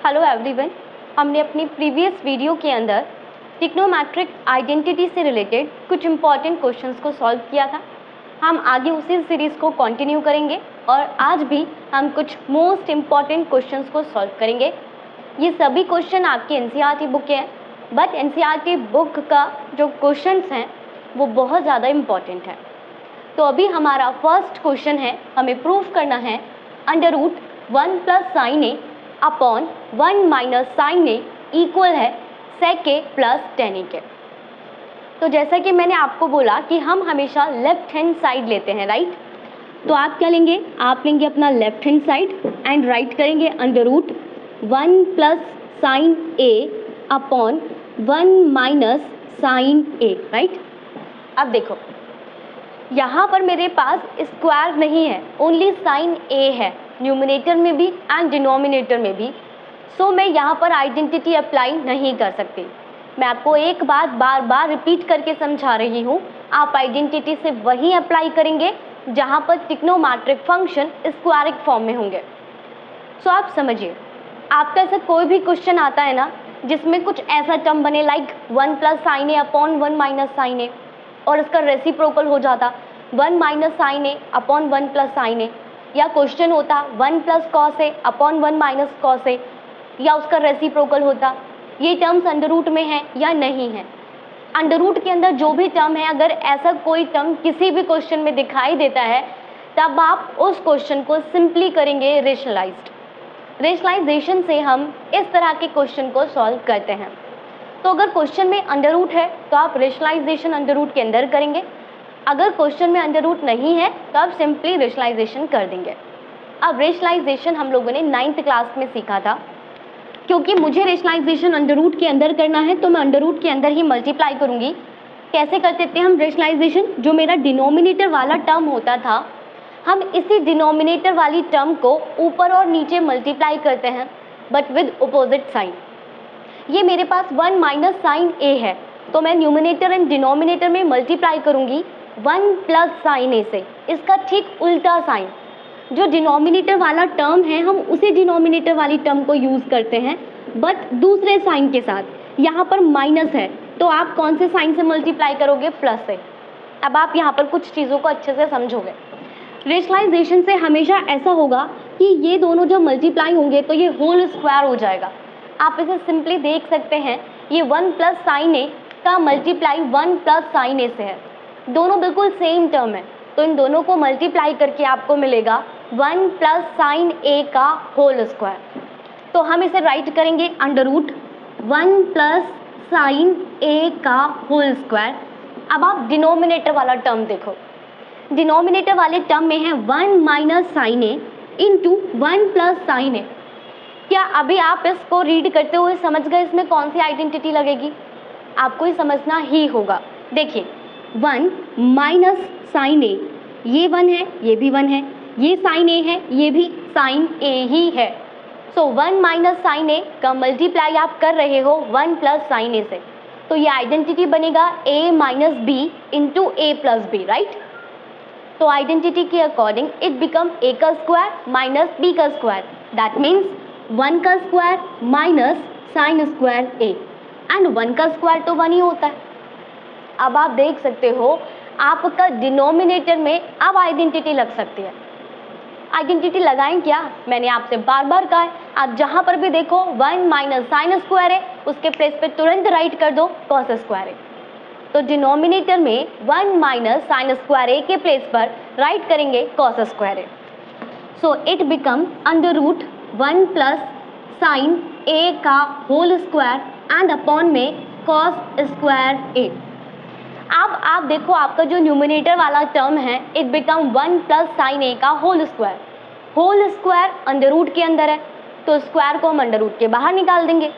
Hello everyone, हमने अपनी previous video के अंदर ट्रिग्नोमेट्रिक आइडेंटिटी से रिलेटेड कुछ इंपॉर्टेंट क्वेश्चंस को सॉल्व किया था। हम आगे उसी सीरीज़ को कंटिन्यू करेंगे और आज भी हम कुछ मोस्ट इम्पॉर्टेंट क्वेश्चंस को सॉल्व करेंगे। ये सभी क्वेश्चन आपकी एनसीईआरटी बुक के हैं, बट एनसीईआरटी बुक का जो क्वेश्चंस हैं वो बहुत ज़्यादा इम्पॉर्टेंट है। तो अभी हमारा फर्स्ट क्वेश्चन है, हमें प्रूफ करना है under root 1 + sin a upon 1 - sin a equal है sec a plus tan a के। तो जैसा कि मैंने आपको बोला कि हम हमेशा लेफ्ट हैंड साइड लेते हैं, राइट। तो आप क्या लेंगे, आप लेंगे अपना left hand side and right करेंगे under root 1 + sin a upon 1 - sin a, right. अब देखो यहाँ पर मेरे पास स्क्वायर नहीं है, ओनली sin a है, न्यूमिनेटर में भी एंड डिनोमिनेटर में भी। सो मैं यहाँ पर आइडेंटिटी अप्लाई नहीं कर सकती। मैं आपको एक बात बार बार रिपीट करके समझा रही हूँ, आप आइडेंटिटी से वहीं अप्लाई करेंगे जहाँ पर ट्रिग्नोमेट्रिक फंक्शन स्क्वायरिक फॉर्म में होंगे। सो आप समझिए, आपका ऐसा कोई भी क्वेश्चन आता है ना जिसमें कुछ ऐसा टर्म बने like 1 + sin a upon 1 - sin a और इसका रेसिप्रोकल हो जाता 1 - sin a upon 1 + sin a, या क्वेश्चन होता 1 + cos a upon 1 - cos a, या उसका रेसिप्रोकल होता। ये टर्म्स अंडर रूट में है या नहीं है। अंडर रूट के अंदर जो भी टर्म है, अगर ऐसा कोई टर्म किसी भी क्वेश्चन में दिखाई देता है तब आप उस क्वेश्चन को सिंपली करेंगे रेशनलाइज्ड। रेशनलाइजेशन से हम इस तरह के क्वेश्चन को सॉल्व करते हैं। तो अगर क्वेश्चन में अंडर रूट है तो आप रेशनलाइजेशन अंडर रूट के अंदर करेंगे, अगर क्वेश्चन में अंडर रूट नहीं है तो आप सिंपली रेशनलाइजेशन कर देंगे। अब रेशनलाइजेशन हम लोगों ने 9th क्लास में सीखा था। क्योंकि मुझे रेशनलाइजेशन अंडर रूट के अंदर करना है तो मैं अंडर रूट के अंदर ही मल्टीप्लाई करूंगी। कैसे करते थे हम रेशनलाइजेशन, जो मेरा डिनोमिनेटर वाला टर्म होता था हम इसी डिनोमिनेटर वाली टर्म को ऊपर और नीचे मल्टीप्लाई करते हैं बट विद अपोजिट साइन। ये मेरे पास 1 - sin a है तो मैं न्यूमिनेटर एंड डिनोमिनेटर में मल्टीप्लाई करूंगी 1 + sin a से। इसका ठीक उल्टा साइन, जो डिनोमिनेटर वाला टर्म है हम उसी डिनोमिनेटर वाली टर्म को यूज़ करते हैं बट दूसरे साइन के साथ। यहाँ पर माइनस है तो आप कौन से साइन से मल्टीप्लाई करोगे, प्लस से। अब आप यहाँ पर कुछ चीज़ों को अच्छे से समझोगे। रेशनलाइजेशन से हमेशा ऐसा होगा कि ये दोनों जब मल्टीप्लाई होंगे तो ये होल स्क्वायर हो जाएगा। आप इसे सिंपली देख सकते हैं, ये 1 + sin a का मल्टीप्लाई 1 + sin a से है। दोनों बिल्कुल सेम टर्म है तो इन दोनों को मल्टीप्लाई करके आपको मिलेगा 1 + sin a का होल स्क्वायर। तो हम इसे राइट करेंगे अंडर रूट 1 + sin a का होल स्क्वायर। अब आप डिनोमिनेटर वाला टर्म देखो, डिनोमिनेटर वाले टर्म में है 1 - sin a into 1 + sin a। क्या अभी आप इसको रीड करते हुए समझ गए इसमें कौन सी आइडेंटिटी लगेगी? आपको ही समझना ही होगा। देखिए 1 - sin a, ये 1 है, ये भी 1 है, ये sin a है, ये भी sin a ही है। सो 1 - sin a का मल्टीप्लाई आप कर रहे हो 1 + sin a से, तो ये आइडेंटिटी बनेगा a - b into a + b, right. तो आइडेंटिटी के अकॉर्डिंग इट बिकम a का स्क्वायर माइनस b का स्क्वायर, दैट मीन्स 1 का square minus sine square a, and 1 का स्क्वायर तो 1 ही होता है। अब आप देख सकते हो आपका डिनोमिनेटर में अब आइडेंटिटी लग सकती है। आइडेंटिटी लगाएं क्या, मैंने आपसे बार बार कहा है, आप जहां पर भी देखो 1 - sin स्क्वायर है उसके प्लेस पे तुरंत राइट कर दो cos स्क्वायर है। तो डिनोमिनेटर में 1 - sin स्क्वायर a के प्लेस पर राइट करेंगे cos स्क्वायर है। So it become under root 1 + sin a का होल स्क्वायर एंड अपॉन में cos स्क्वायर a। अब आप देखो आपका जो न्यूमिनेटर वाला टर्म है इट बिकम 1 + sin a का whole square. Whole square under root के अंदर है तो स्क्वायर को हम अंडर रूट के बाहर निकाल देंगे।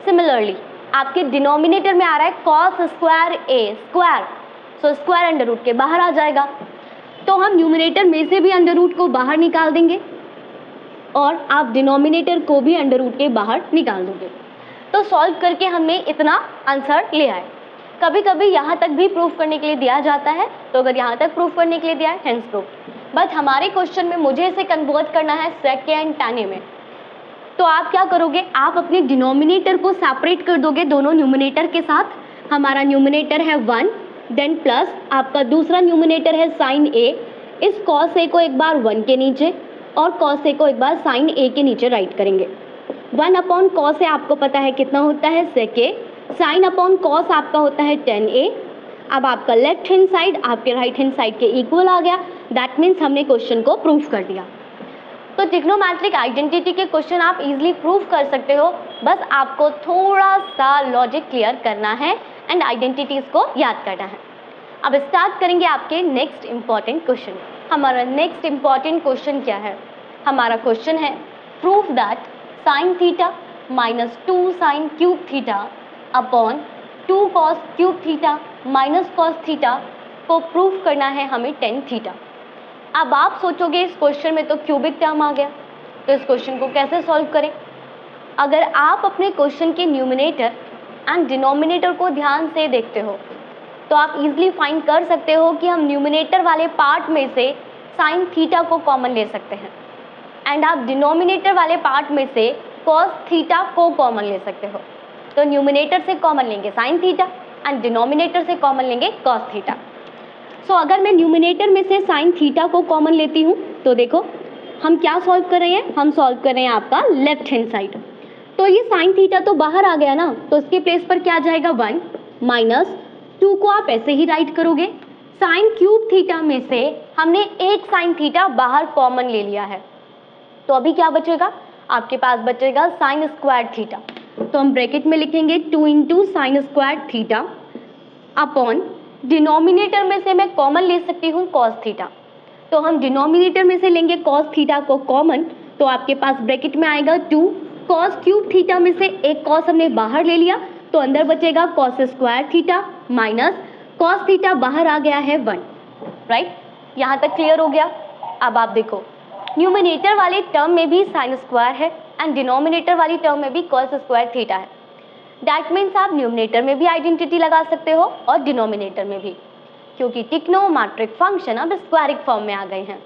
सिमिलरली आपके डिनोमिनेटर में आ रहा है cos square a square, so square under root के बाहर आ जाएगा तो हम न्यूमिनेटर में से भी अंडर रूट को बाहर निकाल देंगे और आप डिनोमिनेटर को भी अंडर रूट के बाहर निकाल दोगे। तो सॉल्व करके हमें इतना आंसर ले आए। कभी कभी यहाँ तक भी प्रूफ करने के लिए दिया जाता है, तो अगर यहाँ तक प्रूफ करने के लिए दिया है हेंस प्रूफ। बट हमारे क्वेश्चन में मुझे इसे कन्वर्ट करना है sec a and tan a में। तो आप क्या करोगे, आप अपने डिनोमिनेटर को सेपरेट कर दोगे दोनों न्यूमरेटर के साथ। हमारा न्यूमरेटर है 1, देन प्लस आपका दूसरा न्यूमरेटर है साइन ए। इस कॉस ए को एक बार 1 के नीचे और कॉस ए को एक बार साइन ए के नीचे राइट करेंगे। 1 अपॉन कॉस ए आपको पता है कितना होता है sec a, sine upon cos आपका होता है tan a। अब आपका लेफ्ट हैंड साइड आपके राइट हैंड साइड के इक्वल आ गया, दैट मीन्स हमने क्वेश्चन को प्रूव कर दिया। तो ट्रिग्नोमेट्रिक आइडेंटिटी के क्वेश्चन आप इजीली प्रूव कर सकते हो, बस आपको थोड़ा सा लॉजिक क्लियर करना है एंड आइडेंटिटीज को याद करना है। अब स्टार्ट करेंगे आपके नेक्स्ट इंपॉर्टेंट क्वेश्चन। हमारा नेक्स्ट इंपॉर्टेंट क्वेश्चन क्या है, हमारा क्वेश्चन है prove that sine theta minus 2 sine cube theta upon 2 cos cube theta minus cos theta को प्रूव करना है हमें tan थीटा। अब आप सोचोगे इस क्वेश्चन में तो क्यूबिक टर्म आ गया, तो इस क्वेश्चन को कैसे सॉल्व करें। अगर आप अपने क्वेश्चन के न्यूमरेटर एंड डिनोमिनेटर को ध्यान से देखते हो तो आप इजीली फाइंड कर सकते हो कि हम न्यूमरेटर वाले पार्ट में से साइन थीटा को कॉमन ले सकते हैं एंड आप डिनोमिनेटर वाले पार्ट में से कॉस थीटा को कॉमन ले सकते हो। तो न्यूमरेटर से कॉमन लेंगे साइन थीटा एंड डिनोमिनेटर से कॉमन लेंगे कॉस थीटा। सो अगर मैं न्यूमरेटर में से साइन थीटा को कॉमन लेती हूँ तो देखो हम क्या सॉल्व कर रहे हैं, हम सॉल्व कर रहे हैं आपका लेफ्ट हैंड साइड। तो ये साइन थीटा तो बाहर आ गया ना, तो इसके प्लेस पर क्या जाएगा 1 माइनस 2 को आप ऐसे ही राइट करोगे। साइन क्यूब थीटा में से हमने एक साइन थीटा बाहर कॉमन ले लिया है, तो अभी क्या बचेगा, आपके पास बचेगा साइन स्क्वायर थीटा। तो हम ब्रैकेट में लिखेंगे 2 into sine square theta upon denominator में से मैं कॉमन ले सकती हूँ कॉस थीटा, तो हम डिनोमिनेटर में से लेंगे कॉस थीटा को कॉमन, तो आपके पास ब्रैकेट में आएगा 2 कॉस क्यूब थीटा में से एक कॉस हमने बाहर ले लिया, तो अंदर बचेगा cos square theta minus cos theta बाहर आ गया है 1, राइट। यहाँ तक क्लियर हो गया। अब आप देखो न्यूमरेटर वाले टर्म में भी साइन स्क्वायर है एंड डिनोमिनेटर वाली टर्म में भी कॉस स्क्वायर थीटा है। दैट मीन्स आप न्यूमरेटर में भी आइडेंटिटी लगा सकते हो और डिनोमिनेटर में भी, क्योंकि ट्रिग्नोमेट्रिक फंक्शन अब स्क्वायरिक फॉर्म में आ गए हैं।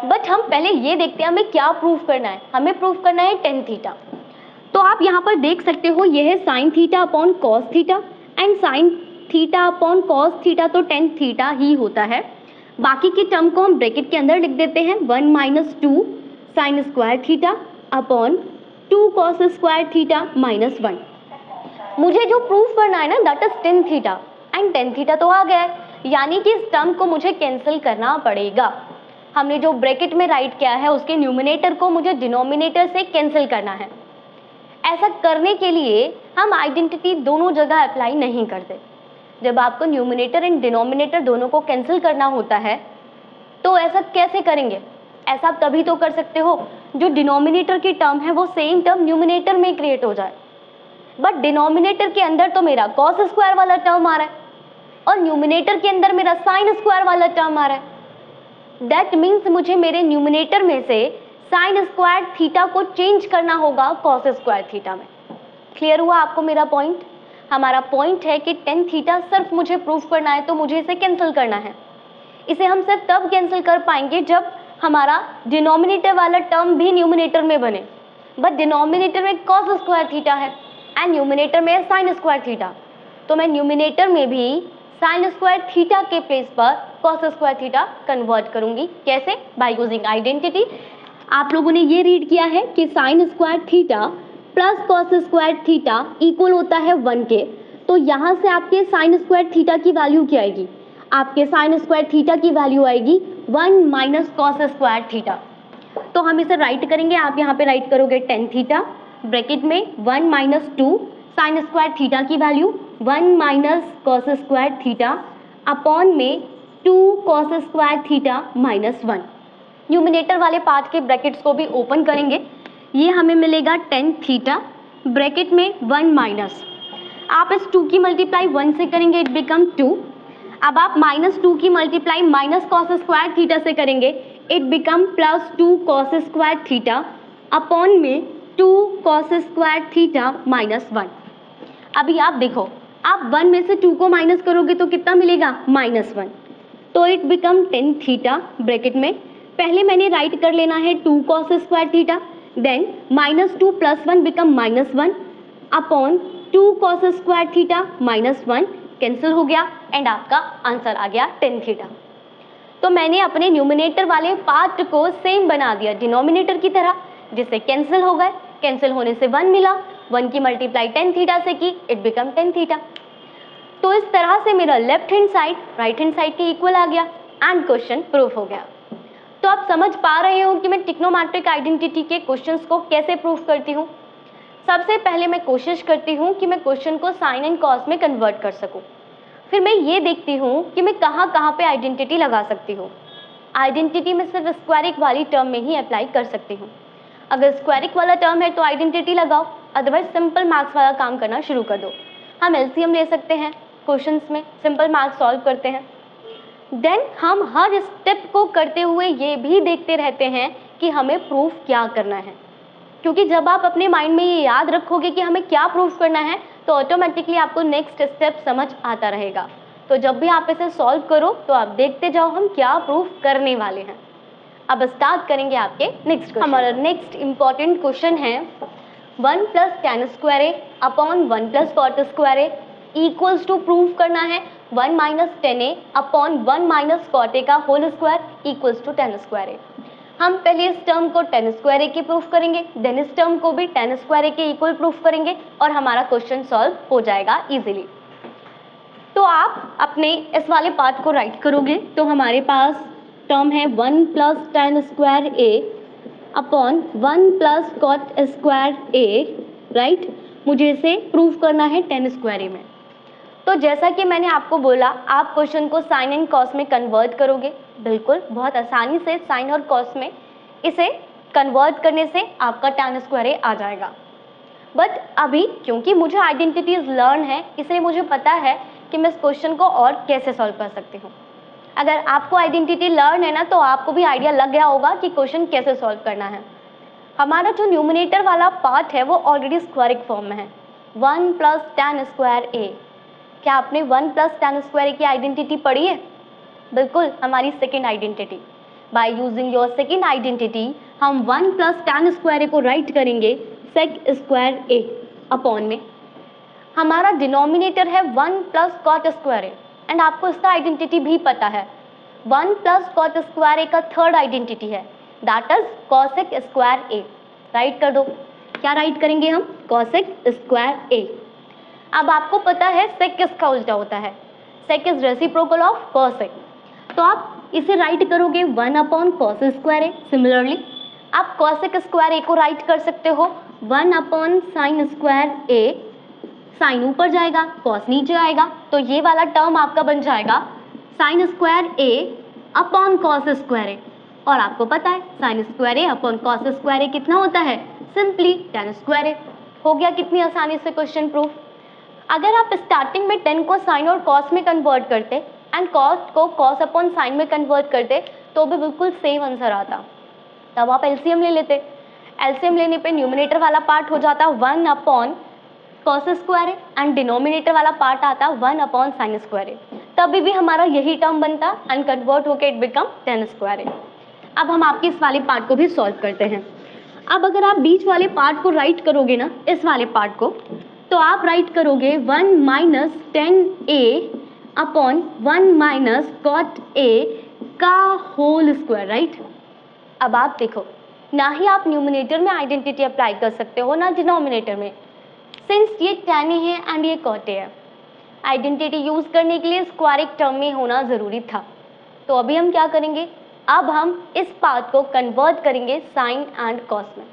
बट हम पहले ये देखते हैं हमें क्या प्रूव करना है, हमें प्रूव करना है tan थीटा। तो आप यहाँ पर देख सकते हो ये है sine theta upon cos theta and sine theta upon cos theta, तो tan थीटा ही होता है। बाकी की टर्म को हम ब्रैकेट के अंदर लिख देते हैं 1 minus 2 sine square theta upon 2 cos square theta minus 1। मुझे जो प्रूफ करना है ना that is tan theta and tan theta तो आ गया है, यानी कि इस टर्म को मुझे कैंसिल करना पड़ेगा। हमने जो ब्रैकेट में राइट किया है उसके न्यूमरेटर को मुझे डिनोमिनेटर से कैंसिल करना है। ऐसा करने के लिए हम आइडेंटिटी दोनों जगह अप्लाई नहीं करते। जब आपको न्यूमरेटर एंड डिनोमिनेटर दोनों को कैंसिल करना होता है तो ऐसा कैसे करेंगे, ऐसा आप तभी तो कर सकते हो जो डिनोमिनेटर की टर्म है वो सेम टर्म न्यूमरेटर में क्रिएट हो जाए। बट डिनोमिनेटर के अंदर तो मेरा कॉस स्क्वायर वाला टर्म आ रहा है और न्यूमरेटर के अंदर मेरा साइन स्क्वायर वाला टर्म आ रहा है। दैट मीन्स मुझे मेरे न्यूमरेटर में से साइन स्क्वायर थीटा को चेंज करना होगा कॉस स्क्वायर थीटा में। क्लियर हुआ आपको मेरा पॉइंट? हमारा पॉइंट है कि tan थीटा सिर्फ मुझे प्रूफ करना है तो मुझे इसे कैंसिल करना है। इसे हम सिर्फ तब कैंसिल कर पाएंगे जब हमारा डिनोमिनेटर वाला टर्म भी न्यूमरेटर में बने। बट डिनोमिनेटर में कॉस स्क्वायर थीटा है एंड न्यूमरेटर में है साइन स्क्वायर थीटा, तो मैं न्यूमरेटर में भी साइन स्क्वायर थीटा के प्लेस पर कॉस स्क्वायर थीटा कन्वर्ट करूंगी। कैसे? By using identity. आप लोगों ने ये रीड किया है कि sine square theta plus cos square theta equal होता है 1 के, तो यहाँ से आपके साइन स्क्वायर थीटा की वैल्यू क्या आएगी? आपके साइन स्क्वायर थीटा की वैल्यू आएगी 1 माइनस कॉस स्क्वायर थीटा। तो हम इसे राइट करेंगे, आप यहाँ पे राइट करोगे tan थीटा ब्रैकेट में 1 माइनस 2 साइन स्क्वायर थीटा की value 1 minus cos square theta upon में 2 cos square theta minus 1। Numerator वाले पार्ट के ब्रैकेट्स को भी ओपन करेंगे, ये हमें मिलेगा tan थीटा ब्रैकेट में 1 माइनस, आप इस 2 की मल्टीप्लाई 1 से करेंगे इट बिकम 2। अब आप माइनस 2 की multiply minus cos square theta से करेंगे it become plus 2 cos square theta upon में 2 कॉस स्क्वायर थीटा माइनस 1। अभी आप देखो, आप 1 में से 2 को माइनस करोगे तो कितना मिलेगा? माइनस 1। तो it become tan theta bracket में, पहले मैंने राइट कर लेना है 2 cos square theta, then -2 + 1 become -1 upon 2 cos square theta -1 cancel हो गया एंड आपका आंसर आ गया tan थीटा। तो मैंने अपने न्यूमिनेटर वाले पार्ट को सेम बना दिया डिनोमिनेटर की तरह, जिससे कैंसिल हो गए, कैंसिल होने से 1 मिला, 1 की मल्टीप्लाई tan थीटा से की, इट बिकम tan थीटा। तो इस तरह से मेरा left hand side right hand side के इक्वल आ गया एंड क्वेश्चन प्रूफ हो गया। तो आप समझ पा रहे हो कि मैं ट्रिग्नोमेट्रिक आइडेंटिटी के क्वेश्चंस को कैसे प्रूफ करती हूँ। सबसे पहले मैं कोशिश करती हूँ कि मैं क्वेश्चन को साइन एंड कॉस में कन्वर्ट कर सकूँ। फिर मैं ये देखती हूँ कि मैं कहाँ कहाँ पे आइडेंटिटी लगा सकती हूँ। आइडेंटिटी में सिर्फ स्क्वायरिक वाली टर्म में ही अप्लाई कर सकती हूँ। अगर स्क्वायरिक वाला टर्म है तो आइडेंटिटी लगाओ, अदरवाइज सिंपल मार्क्स वाला काम करना शुरू कर दो। हम एलसीएम ले सकते हैं क्वेश्चंस में, सिंपल मार्क्स सॉल्व करते हैं। देन हम हर स्टेप को करते हुए ये भी देखते रहते हैं कि हमें प्रूफ क्या करना है, क्योंकि जब आप अपने माइंड में ये याद रखोगे कि हमें क्या प्रूफ करना है तो ऑटोमेटिकली आपको नेक्स्ट स्टेप समझ आता रहेगा। तो जब भी आप इसे सॉल्व करो तो आप देखते जाओ हम क्या प्रूफ करने वाले हैं। अब स्टार्ट करेंगे आपके नेक्स्ट क्वेश्चन। हमारा नेक्स्ट इंपॉर्टेंट क्वेश्चन है 1 + tan square a upon 1 + cot square a equals to proof करना है 1 - tan a upon 1 - cot a का whole square equals to tan square a. हम पहले इस टर्म को tan स्क्वायर ए के प्रूफ करेंगे, देन इस टर्म को भी tan स्क्वायर ए के इक्वल प्रूफ करेंगे और हमारा क्वेश्चन सॉल्व हो जाएगा इजीली। तो आप अपने इस वाले पार्ट को राइट करोगे तो हमारे पास टर्म है 1 + tan square a upon 1 + cot square A, right. मुझे इसे प्रूफ करना है tan स्क्वायर ए में। तो जैसा कि मैंने आपको बोला, आप क्वेश्चन को साइन एंड कॉस में कन्वर्ट करोगे। बिल्कुल बहुत आसानी से साइन और कॉस में इसे कन्वर्ट करने से आपका tan स्क्वायर ए आ जाएगा। बट अभी क्योंकि मुझे आइडेंटिटीज लर्न है, इसलिए मुझे पता है कि मैं इस क्वेश्चन को और कैसे सॉल्व कर सकती हूँ। अगर आपको आइडेंटिटी लर्न है ना, तो आपको भी आइडिया लग गया होगा कि क्वेश्चन कैसे सॉल्व करना है। हमारा जो न्यूमिनेटर वाला पार्ट है वो ऑलरेडी स्क्वायरिक फॉर्म में है, 1 + tan स्क्वायर ए। क्या आपने 1 + tan स्क्वायर ए की आइडेंटिटी पढ़ी है? बिल्कुल, हमारी second identity. By using your second identity हम 1 + tan स्क्वायर ए को राइट करेंगे sec स्क्वायर ए अपॉन में। हमारा डिनोमिनेटर है 1 + cot स्क्वायर ए एंड आपको इसका आइडेंटिटी भी पता है। 1 + cot स्क्वायर ए का थर्ड आइडेंटिटी है, that is cosec square A. Right कर दो। क्या राइट करेंगे हम? cosec स्क्वायर ए। अब आपको पता है sec किसका उल्टा होता है? sec is reciprocal of cosec। तो आप इसे राइट करोगे 1 / cos स्क्वायर ए। सिमिलरली आप cosec स्क्वायर ए को राइट कर सकते हो 1 / sin स्क्वायर ए। साइन ऊपर जाएगा, cos नीचे आएगा, तो ये वाला टर्म आपका बन जाएगा sin square a upon cos square ए। और आपको पता है sin square a upon cos square ए कितना होता है? सिंपली tan स्क्वायर ए। हो गया कितनी आसानी से क्वेश्चन प्रूफ। अगर आप स्टार्टिंग में tan को sin और cos में कन्वर्ट करते एंड cos को cos अपॉन sin में कन्वर्ट करते तो भी बिल्कुल सेम आंसर आता। तब आप एलसीएम ले लेते। एलसीएम लेने पे न्यूमिनेटर वाला पार्ट हो जाता 1 / cos square A and denominator वाला पार्ट आता 1 / sin स्क्वायर ए। तभी भी हमारा यही टर्म बनता एंड कन्वर्ट होके इट बिकम tan स्क्वायर ए। अब हम आपके इस वाले पार्ट को भी सॉल्व करते हैं। अब अगर आप बीच वाले पार्ट को राइट करोगे ना, इस वाले पार्ट को, तो आप राइट करोगे 1 - tan a upon 1 - cot a का होल स्क्वायर, राइट। अब आप देखो, ना ही आप न्यूमिनेटर में आइडेंटिटी अप्लाई कर सकते हो ना डिनोमिनेटर में, सिंस ये tan ए है एंड ये cot ए है। आइडेंटिटी यूज करने के लिए स्क्वायरिक टर्म में होना जरूरी था। तो अभी हम क्या करेंगे, अब हम इस पार्ट को कन्वर्ट करेंगे साइन एंड cos में।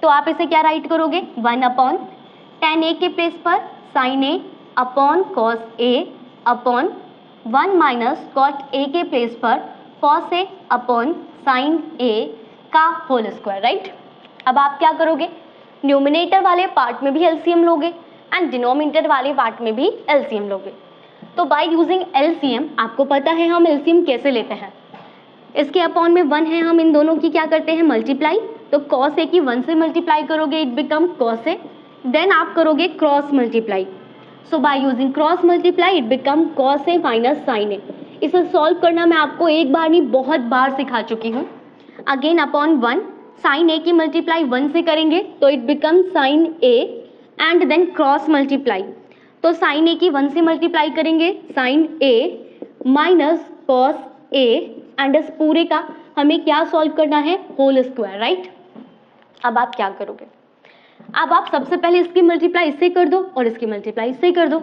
तो आप इसे क्या राइट करोगे 1 / tan ए के प्लेस पर sin ए अपॉन cos ए अपॉन 1 - cot ए के प्लेस पर cos ए अपॉन sin ए का होल स्क्वायर, राइट। अब आप क्या करोगे, न्यूमिनेटर वाले पार्ट में भी एलसीएम लोगे एंड डिनोमिनेटर वाले पार्ट में भी एलसीएम लोगे। तो बाय यूजिंग एलसीएम, आपको पता है हम एलसीएम कैसे लेते हैं। इसके अपॉन में 1 है, हम इन दोनों की क्या करते हैं मल्टीप्लाई। तो cos ए की 1 से मल्टीप्लाई करोगे it become cos A, then आप करोगे cross multiply. So by using cross multiply it become cos A minus sin A. इसे सॉल्व करना मैं आपको एक बार नहीं बहुत बार सिखा चुकी हूँ। अगेन अपॉन 1 साइन ए की मल्टीप्लाई 1 से करेंगे तो it become sine A and then cross multiply. तो साइन ए की 1 से मल्टीप्लाई करेंगे sine A minus cos A and इस पूरे का हमें क्या सॉल्व करना है, होल स्क्वायर, राइट। अब आप क्या करोगे, अब आप सबसे पहले इसकी मल्टीप्लाई इससे कर दो और इसकी मल्टीप्लाई इससे कर दो।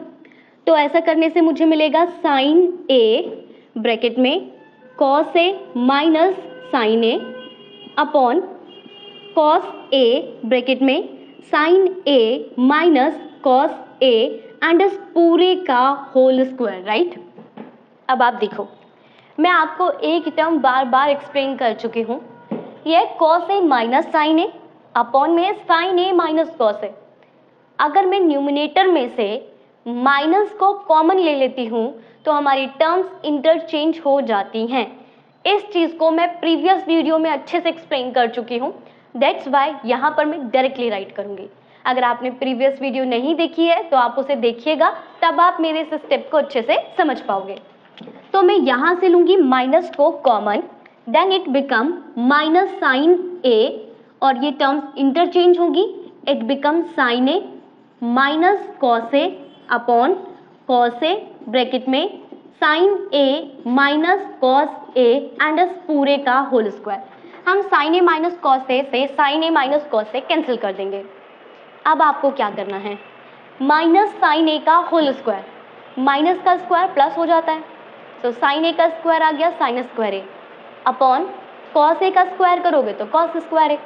तो ऐसा करने से मुझे मिलेगा साइन ए ब्रैकेट में cos A minus sine A upon cos A bracket में sine A minus cos A and इस पूरे का होल स्क्वायर, राइट। अब आप देखो, मैं आपको एक टर्म बार बार एक्सप्लेन कर चुकी हूँ, यह cos A minus sine A upon में साइन ए माइनस कॉस ए। अगर मैं न्यूमिनेटर में से माइनस को कॉमन ले लेती हूँ तो हमारी टर्म्स इंटरचेंज हो जाती हैं। इस चीज़ को मैं प्रीवियस वीडियो में अच्छे से एक्सप्लेन कर चुकी हूँ, दैट्स वाई यहाँ पर मैं डायरेक्टली राइट करूँगी। अगर आपने प्रीवियस वीडियो नहीं देखी है तो आप उसे देखिएगा, तब आप मेरे इस स्टेप को अच्छे से समझ पाओगे। तो मैं यहाँ से लूँगी माइनस को common, then it become minus sine a और ये टर्म्स इंटरचेंज होगी, it become sine A minus cos a upon cos A bracket में sine A minus cos A and इस पूरे का होल स्क्वायर। हम sine A minus cos a से sine A minus cos a cancel कर देंगे। अब आपको क्या करना है, माइनस साइन ए का होल स्क्वायर, माइनस का स्क्वायर प्लस हो जाता है, तो साइन ए का स्क्वायर आ गया sine square a upon cos a का स्क्वायर करोगे तो cos square a,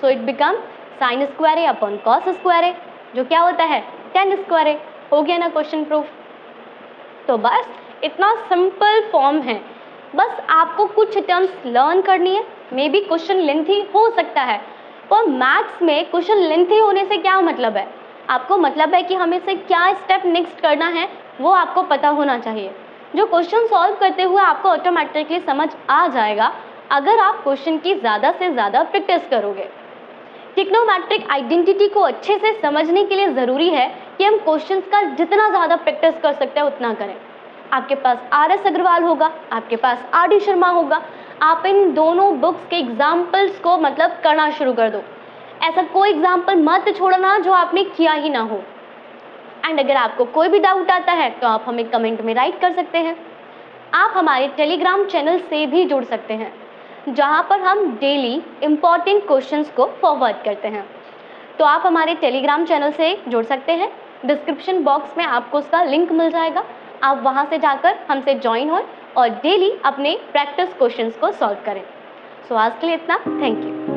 so it become sine square a upon cos square a, जो क्या होता है टेन स्क्वायर ए। हो गया ना क्वेश्चन प्रूफ। तो बस इतना सिंपल फॉर्म है, बस आपको कुछ टर्म्स लर्न करनी है। मे बी क्वेश्चन लेंथी हो सकता है, और मैथ्स में क्वेश्चन लेंथी होने से क्या मतलब है, आपको मतलब है कि हमें से क्या स्टेप नेक्स्ट करना है वो आपको पता होना चाहिए। जो क्वेश्चन सॉल्व करते हुए आपको ऑटोमेटिकली समझ आ जाएगा अगर आप क्वेश्चन की ज़्यादा से ज़्यादा प्रैक्टिस करोगे। ट्रिग्नोमेट्रिक आइडेंटिटी को अच्छे से समझने के लिए ज़रूरी है कि हम क्वेश्चंस का जितना ज़्यादा प्रैक्टिस कर सकते हैं उतना करें। आपके पास RS अग्रवाल होगा, आपके पास RD शर्मा होगा, आप इन दोनों बुक्स के एग्जाम्पल्स को मतलब करना शुरू कर दो। ऐसा कोई एग्जाम्पल मत छोड़ना जो आपने किया ही ना हो। एंड अगर आपको कोई भी डाउट आता है तो आप हमें कमेंट में राइट कर सकते हैं। आप हमारे टेलीग्राम चैनल से भी जुड़ सकते हैं, जहां पर हम डेली इम्पॉर्टेंट क्वेश्चंस को फॉरवर्ड करते हैं। तो आप हमारे टेलीग्राम चैनल से जुड़ सकते हैं, डिस्क्रिप्शन बॉक्स में आपको उसका लिंक मिल जाएगा। आप वहां से जाकर हमसे ज्वाइन हों और डेली अपने प्रैक्टिस क्वेश्चंस को सॉल्व करें। सो आज के लिए इतना, थैंक यू।